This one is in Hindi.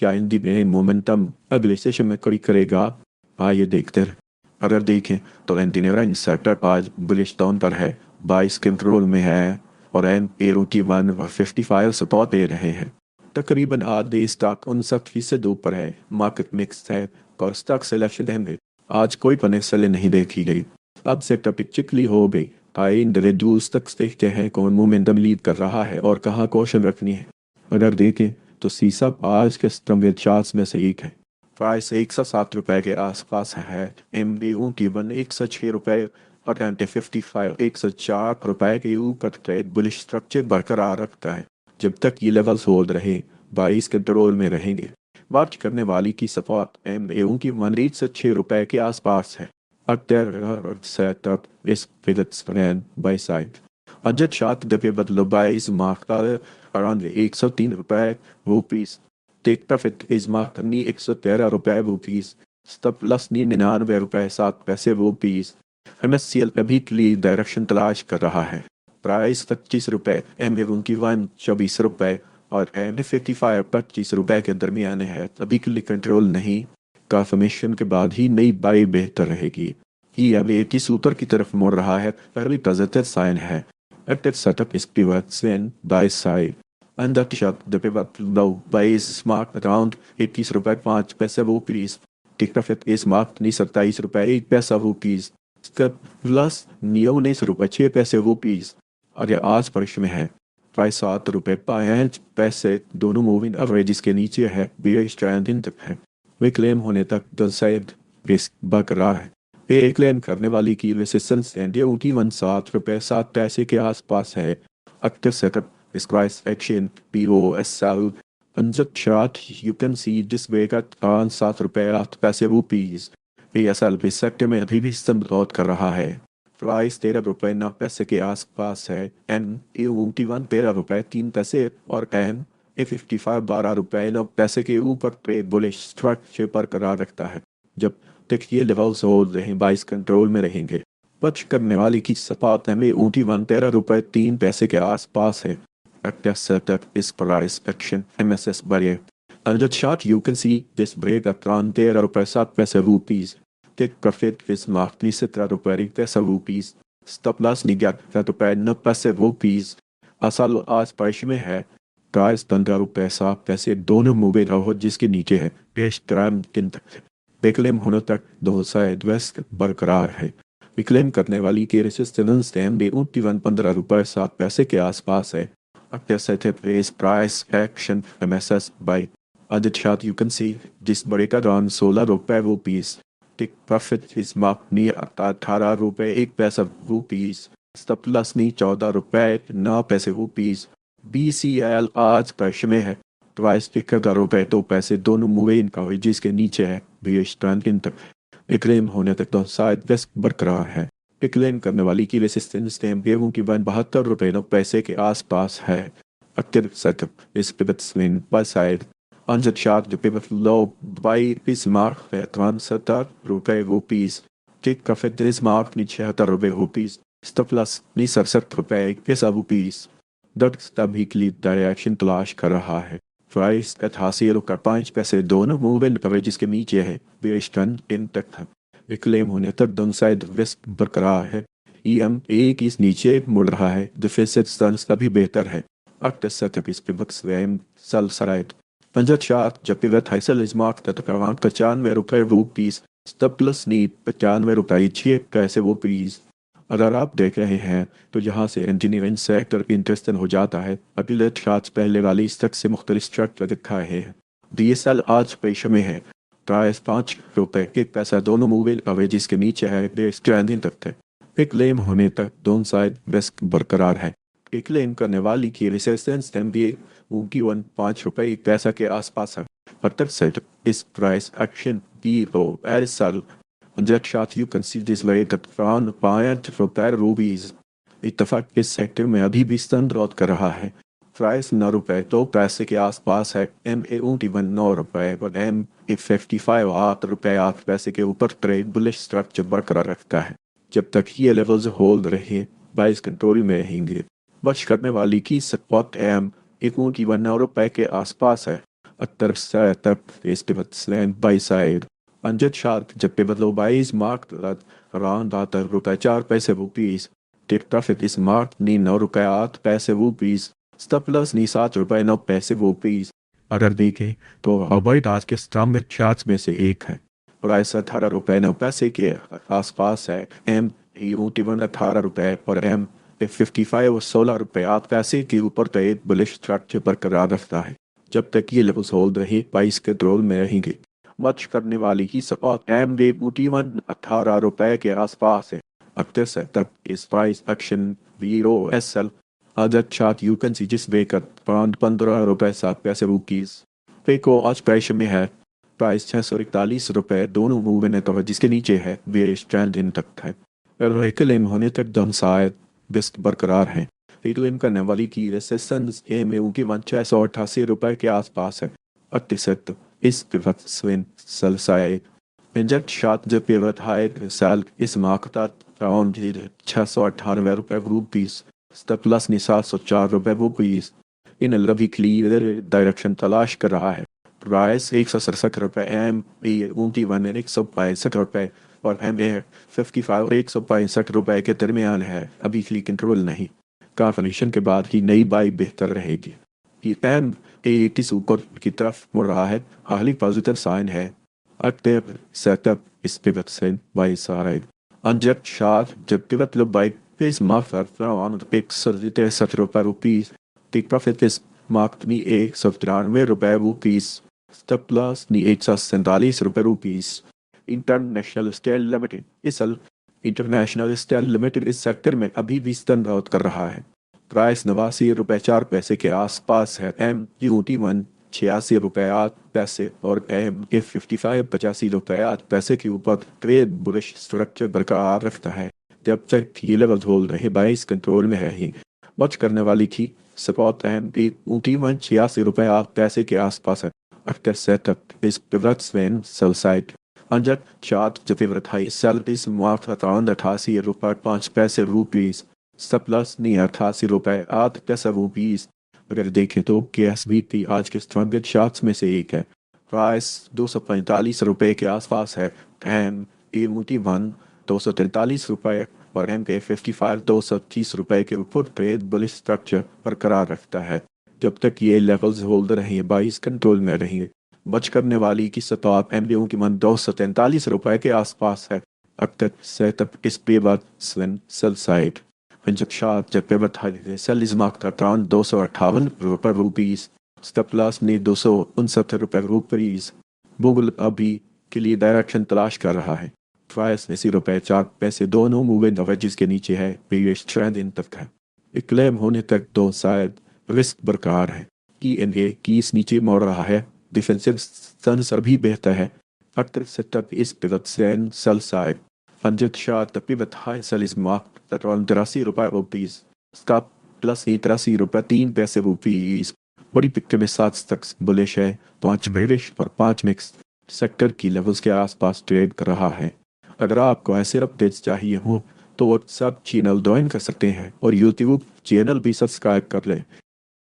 क्या हिंदी में मोमेंटम अगले सेशन में कड़ी करेगा? आइए देखते हैं। अगर देखें तो एंटीनेरा इंसेक्टर आज बुलिश टोन पर है, 22 कंट्रोल में है और एन एरोटी 155 सपोर्ट दे रहे हैं। तकरीबन आधे स्टॉक 59% ऊपर है। मार्केट मिक्स है और स्टॉक सिलेक्शन है। आज कोई पनेसले नहीं देखी गई। अब सेटअप चिकली हो गई। इन रिड्यूस तक देखते हैं कौन मोमेंटम लीड कर रहा है और कहाँ कौशल रखनी है। अगर देखें तो सीसा आज के स्तंभ चार्ट्स में से एक है। प्राइस 107 रुपए के आसपास है। एम बी ऊ की 106 रुपए और एंटी 55 104 रुपए के ऊपर ट्रेड बुलिश स्ट्रक्चर बरकरार रखता है। जब तक ये लेवल्स होल्ड रहे 22 कंट्रोल में रहेंगे। बात करने वाली की सपोर्ट एम बी ऊ की 106 रुपए के आसपास है। अगर सेटअप इस पिवट्स बाई साइड अजट शात दबे बदलो 22 मार्क around 103 रुपए रुपीस। टेक प्रॉफिट इस मार्क 113 रुपए रुपीस। स्टॉप लॉस 99 रुपए 7 पैसे रुपीस। एमएससीएल अभी के लिए डायरेक्शन तलाश कर रहा है। प्राइस 25 रुपए एम की 124 रुपए और एम 55 25 रुपए के दरमियान है। अभी के लिए कंट्रोल नहीं। कंफर्मेशन के बाद ही नई बाई बेहतर रहेगी। ये अब एक ही सूत्र की तरफ मुड़ रहा है। पहली पॉजिटिव साइन है। Active setup is pivots in by side. And that shot the pivot low by is marked around 80 रुपए 5 पैसे रुपीस। टिक प्रॉफिट इस मार्क 27 रुपए 1 पैसा रुपीस। स्टेप प्लस 19 रुपए 6 पैसे रुपीस। और यह आज परिश्रम में है। प्राइस 7 रुपए 5 पैसे दोनों मूविंग एवरेजेस के नीचे है। बी स्ट्रैंड तक है। वे क्लेम होने तक द साइड रिस्क बरकरार है। पे क्लेम करने वाली की रेसिस्टेंस उनकी 107 रुपए 7 पैसे के आसपास है। Active setup is price action P O S L अंजट chart you can see this वेग एट 7 रुपए 8 पैसे रुपीस। पी एस एल इस सेक्टर में अभी भी स्तंभ कर रहा है। प्राइस 13 रुपए 9 पैसे के आसपास है। एन ए उनकी 13 रुपए 3 पैसे और एन ए 55 12 रुपए 9 पैसे के ऊपर ट्रेड बुलिश स्ट्रक्चर बरकरार रखता है। जब तक ये लेवल्स होल्ड रहे 22 कंट्रोल में रहेंगे। बच करने वाली की सपाट में ऊँटी 13 रुपए 3 पैसे के आसपास है। Active setup is price action MSS बढ़े। Under chart you can see this break around 13 रुपए 7 पैसे रुपीस। टेक प्रॉफिट इस मार्क 17 रुपए 1 पैसा रुपीस। स्टॉप लॉस 11 रुपए 9 पैसे रुपीस। असल आज पैसे में है। प्राइस 15 रुपए 7 पैसे दोनों मूवे रहो जिसके नीचे है। पेश ग्राम किन तक विक्लेम होने तक 200 वेस्ट बरकरार है। विक्लेम करने वाली की रेसिस्टेंस टाइम भी 15 रुपए 7 पैसे के आसपास है। अक्टर setup is price action MSS by other chart you can सी जिस बड़े का दान 16 रुपए रुपीस। टिक प्रॉफिट इस मार्क नी 18 रुपए 1 पैसा रुपीस। स्टॉप लॉस नी 14 रुपए 9 पैसे रुपीस। BCL आज पैसे में है। प्राइस 11 रुपए 2 पैसे दोनों मूवे इनका जिसके नीचे है। किन तक क्लेम होने तक तो शायद वेस्ट बरकरार है। क्लेम करने वाली की रेसिस्टेंस टाइम गेहूं की 72 रुपए 9 पैसे के आसपास है। Active setup is pivot swing buy side अंजट चार्ट जो पिवट लो बाई इस मार्क है 73 रुपए रुपीस। टिक प्रॉफिट इस मार्क नी 76 रुपए रुपीस। स्टॉप लॉस नी 67 रुपए 1 पैसा रुपीस। दर्द तभी के लिए डायरेक्शन तलाश कर रहा है। प्राइस 88 रुपए 5 पैसे दोनों मूवमेंट कवरेज के नीचे है। बेस्टन इन तक है। क्लेम होने तक दोनों साइड वेस्ट बरकरार है। EM एक इस नीचे मुड़ रहा है। डिफेंसिव स्टंस का भी बेहतर है। अक्टर सेटअप इस पिवट स्वयं सल सराइट 54 जब पिवट हाइसल इस मार्क तक अराउंड 95 रुपए रुपीस। स्टॉप प्लस नीड 95 रुपए 6 पैसे रुपीस। अगर आप देख रहे हैं तो यहाँ से इंजीनियरिंग सेक्टर इंटरेस्टिंग हो जाता है। अगले चार्ट पहले वाली स्टॉक से मुख्तलिफ स्ट्रक्चर दिखा है। DSL आज पेश में है। प्राइस 5 रुपए 1 पैसा दोनों मूविंग एवरेजेस के नीचे है। स्ट्रैंडिंग तक है। क्लेम होने तक दोनों साइड रिस्क बरकरार है। क्लेम करने वाली की रेसिस्टेंस MBA उनकी 5 रुपए 1 पैसा के आसपास है। अतर सेट इस price action BOSL That shot you can see this way that found client for that rubies. इत्तफाक इस सेक्टर में अभी भी स्तंभ कर रहा है। प्राइस 9 रुपए 2 पैसे के आसपास है। MA21 9 रुपए और MA55 8 रुपए 8 पैसे के ऊपर ट्रेड बुलिश स्ट्रक्चर बरकरार रखता है। जब तक ये लेवल्स होल्ड रहे 22 कंट्रोल में रहेंगे। बच करने वाली की सपोर्ट M 9 रुपए के आसपास है। Terceira is pivot slant buy side. Anjet shark जब pivot low buy is marked at around ₹4 rupees. Take profit is marked ni ₹9 stop loss ni ₹7 अगर देखें तो हवाई आज के स्टॉक चार्ट्स में से एक है। प्राइस ₹18.09 के आसपास है। M21 ₹18 और M55 और ₹16 के ऊपर ट्रेड बुलिश स्ट्रक्चर बरकरार रखता है। जब तक ये लेवल्स होल्ड रहे प्राइस कंट्रोल में रहेंगे। मच करने वाली की सपोर्ट M21 ₹18 के आसपास है। After setup is price action VOSL. Other chart you can see जिस वे का पाउंड ₹15.07 फेको आज प्रेशर में है। प्राइस ₹641 दोनों मूव ने तो जिसके नीचे है वे स्टैंड इन तक है। रेकलेम होने तक डाउनसाइड बिस्ट बरकरार है। रिक्लेम करने वाली की रेसिस्टेंस में उनकी ₹688 के आसपास है। 38 इस pivot swing sell side inject shot जो पिवट हाइट सेल इस मार्केट राउंड ₹698 स्टेप प्लस नि ₹704 इन लवी क्लियर डायरेक्शन तलाश कर रहा है। प्राइस ₹167 M21 ₹162 और M55 ₹165 के दरमियान है। अभी फ्ली कंट्रोल नहीं। कॉन्फर्मेशन के बाद ही नई बाई बेहतर रहेगी। M80 ऊपर की तरफ मुड़ रहा है। हाली पॉजिटिव साइन है। Active setup is pivot sent by side. Unjet shot the pivot look by face marker on the pick ₹37. Take profit is marked me ₹93. Stop loss ni ₹147. International Steel Limited इस इंटरनेशनल स्टील लिमिटेड इस सेक्टर में अभी भी स्टैंड आउट कर रहा है। प्राइस ₹89.04 के आसपास है। M21 ₹86.08 और M55 ₹85.08 के ऊपर ट्रेड बुलिश स्ट्रक्चर बरकरार रखता है। जब तक ये लेवल होल्ड रहे बाइस कंट्रोल में रहेंगे। वॉच करने वाली की सपोर्ट M21 ₹86.08 के आसपास है। After setup is pivot swing sell side. Under chart the pivot high sell is marked around ₹88.05 stop loss near ₹88.08। अगर देखें तो KSBT आज के स्ट्रॉन्गेस्ट शॉट्स में से एक है। प्राइस ₹245 के आसपास है। M21 ₹243 और MK55 ₹230 के ऊपर ट्रेड बुलिश स्ट्रक्चर बरकरार रखता है। जब तक ये लेवल्स होल्ड रहेंगे बाइस कंट्रोल में रहेंगे। बच करने वाली की सतह M21 ₹243 के आसपास है। अब तक सेटअप इस पे बाद swing sell side shot the pivot high sell is marked at around ₹258 stop loss ने ₹269 गूगल अभी के लिए डायरेक्शन तलाश कर रहा है। प्राइस ₹4 दोनों मूविंग एवरेजेस के नीचे है। बेयरिश ट्रेंड इन तक है। क्लेम होने तक दो साइड रिस्क बरकरार है। ENA की इस नीचे मोड़ रहा है। डिफेंसिव सेंसर भी बेहतर है। अक्सर setup is pivot sell side Unjet shot the pivot high sell is marked at around ₹83 stop plus ₹83.03 बड़ी पिक्चर में 7 स्टॉक्स बुलिश है। 5 बेरिश और 5 मिक्स सेक्टर की लेवल्स के आसपास ट्रेड कर रहा है। अगर आपको ऐसे अपडेट्स चाहिए हो तो व्हाट्सएप चैनल ज्वाइन कर सकते हैं और यूट्यूब चैनल भी सब्सक्राइब कर लें।